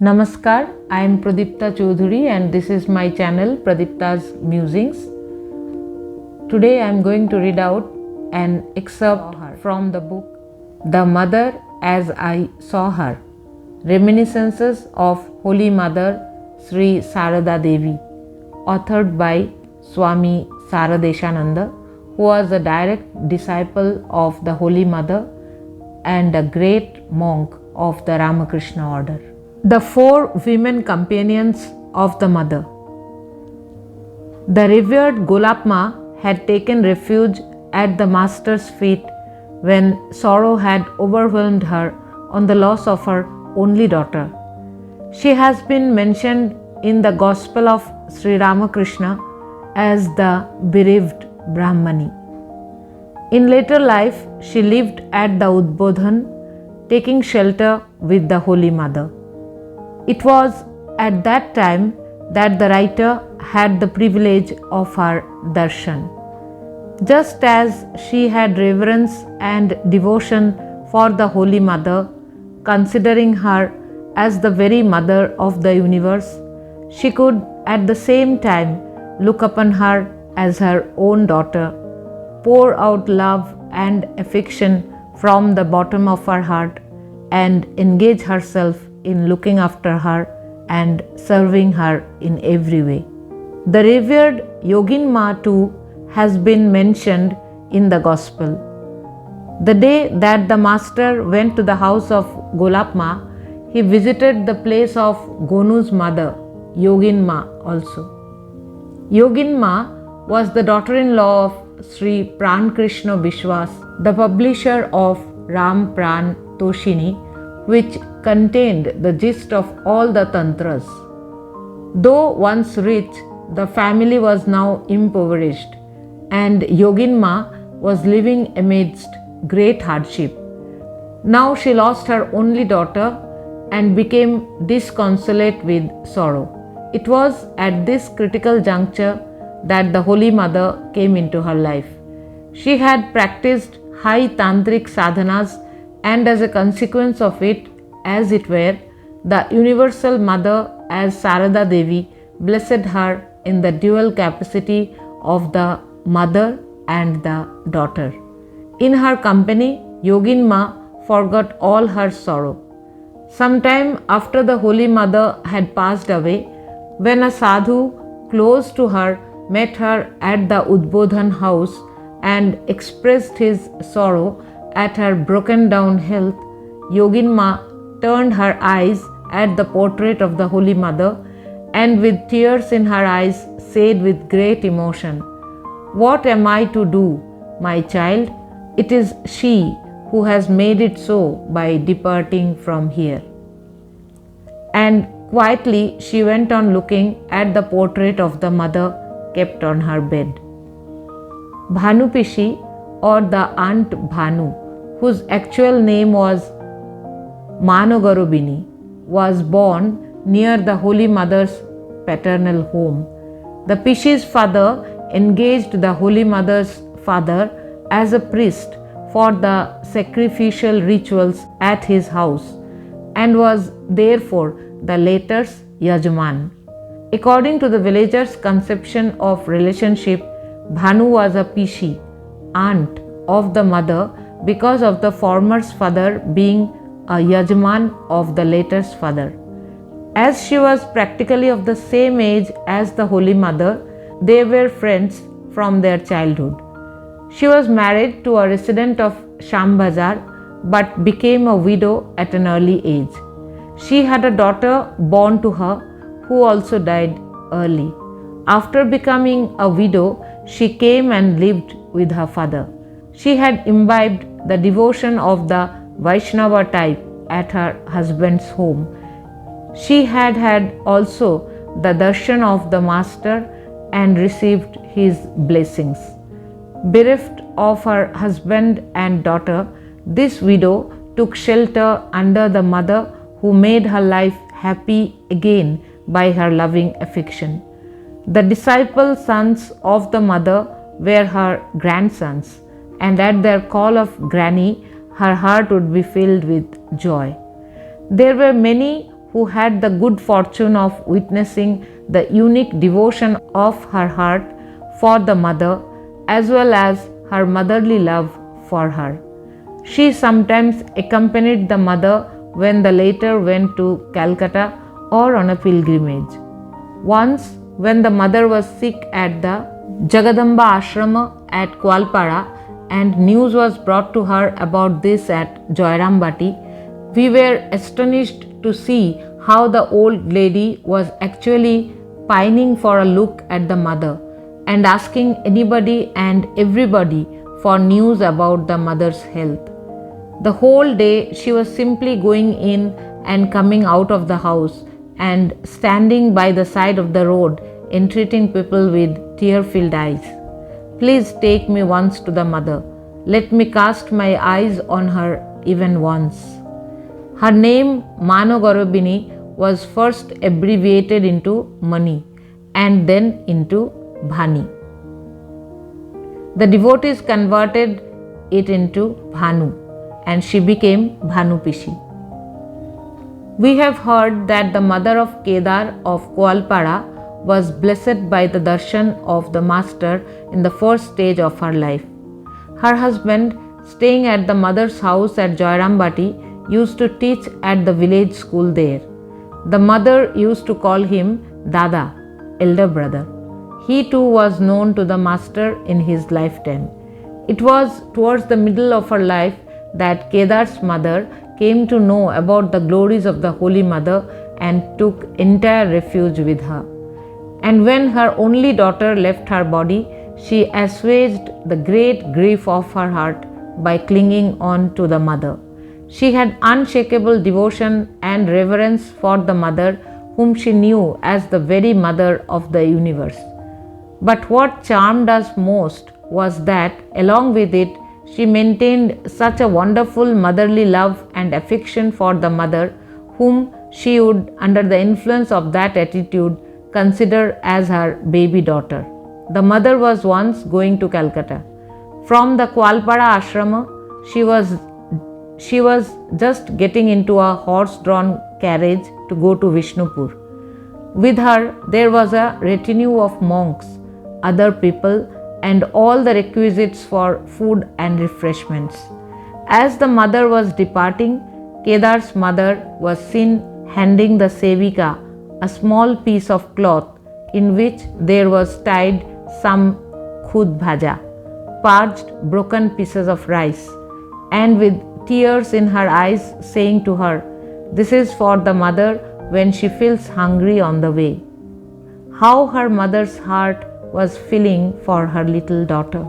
Namaskar, I am Pradipta and this is my channel Pradipta's Musings. Today I am going to read out an excerpt from the book The Mother as I Saw Her, Reminiscences of Holy Mother Sri Sarada Devi, authored by Swami Saradeshananda, who was a direct disciple of the Holy Mother and a great monk of the Ramakrishna order. The four women companions of the Mother. The revered Golapma had taken refuge at the Master's feet when sorrow had overwhelmed her on the loss of her only daughter. She has been mentioned in the Gospel of Sri Ramakrishna as the bereaved Brahmani. In later life, she lived at the Udbodhan, taking shelter with the Holy Mother. It was at that time that the writer had the privilege of her darshan. Just as she had reverence and devotion for the Holy Mother, considering her as the very mother of the universe, she could at the same time look upon her as her own daughter, pour out love and affection from the bottom of her heart, and engage herself in looking after her and serving her in every way. The revered Yogin Ma too has been mentioned in the Gospel. The day that the Master went to the house of Golapma, he visited the place of Gonu's mother, Yogin Ma also. Yogin Ma was the daughter-in-law of Sri Pran Krishna Bishwas, the publisher of Ram Pran Toshini, which contained the gist of all the tantras. Though once rich, the family was now impoverished, and Yogin Ma was living amidst great hardship. Now she lost her only daughter and became disconsolate with sorrow. It was at this critical juncture that the Holy Mother came into her life. She had practiced high tantric sadhanas, and as a consequence of it, as it were, the Universal Mother as Sarada Devi blessed her in the dual capacity of the mother and the daughter. In her company, Yogin Ma forgot all her sorrow. Sometime after the Holy Mother had passed away, when a sadhu close to her met her at the Udbodhan house and expressed his sorrow at her broken down health, Yogin Ma turned her eyes at the portrait of the Holy Mother and with tears in her eyes said with great emotion, "What am I to do, my child? It is she who has made it so by departing from here." And quietly she went on looking at the portrait of the Mother kept on her bed. Bhanu Pishi, or the Aunt Bhanu, whose actual name was Manogarobini, was born near the Holy Mother's paternal home. The Pishi's father engaged the Holy Mother's father as a priest for the sacrificial rituals at his house and was therefore the latter's Yajman. According to the villagers' conception of relationship, Bhanu was a Pishi, aunt of the mother, because of the former's father being a Yajman of the latter's father. As she was practically of the same age as the Holy Mother, they were friends from their childhood. She was married to a resident of Shambazar but became a widow at an early age. She had a daughter born to her who also died early. After becoming a widow, she came and lived with her father. She had imbibed the devotion of the Vaishnava type at her husband's home. She had had also the darshan of the Master and received his blessings. Bereft of her husband and daughter, this widow took shelter under the Mother who made her life happy again by her loving affection. The disciple sons of the Mother were her grandsons, and at their call of Granny, her heart would be filled with joy. There were many who had the good fortune of witnessing the unique devotion of her heart for the mother as well as her motherly love for her. She sometimes accompanied the mother when the latter went to Calcutta or on a pilgrimage. Once, when the mother was sick at the Jagadamba Ashrama at Kualpara and news was brought to her about this at Joyrambati, we were astonished to see how the old lady was actually pining for a look at the mother and asking anybody and everybody for news about the mother's health. The whole day she was simply going in and coming out of the house and standing by the side of the road, entreating people with tear-filled eyes. Please take me once to the mother. Let me cast my eyes on her even once. Her name, Manogarobini, was first abbreviated into Mani and then into Bhani. The devotees converted it into Bhanu and she became Bhanupishi. We have heard that the mother of Kedar of Kualpara was blessed by the darshan of the master in the first stage of her life. Her husband, staying at the mother's house at Joyrambati, used to teach at the village school there. The mother used to call him Dada, elder brother. He too was known to the master in his lifetime. It was towards the middle of her life that Kedar's mother came to know about the glories of the Holy Mother and took entire refuge with her. And when her only daughter left her body, she assuaged the great grief of her heart by clinging on to the mother. She had unshakable devotion and reverence for the mother whom she knew as the very mother of the universe. But what charmed us most was that, along with it, she maintained such a wonderful motherly love and affection for the mother, whom she would, under the influence of that attitude, consider as her baby daughter. The mother was once going to Calcutta. From the Kualpara ashrama, she was just getting into a horse-drawn carriage to go to Vishnupur. With her, there was a retinue of monks, other people, and all the requisites for food and refreshments. As the mother was departing, Kedar's mother was seen handing the sevika a small piece of cloth in which there was tied some khud bhaja, parched broken pieces of rice, and with tears in her eyes saying to her, "This is for the mother when she feels hungry on the way." How her mother's heart was filling for her little daughter.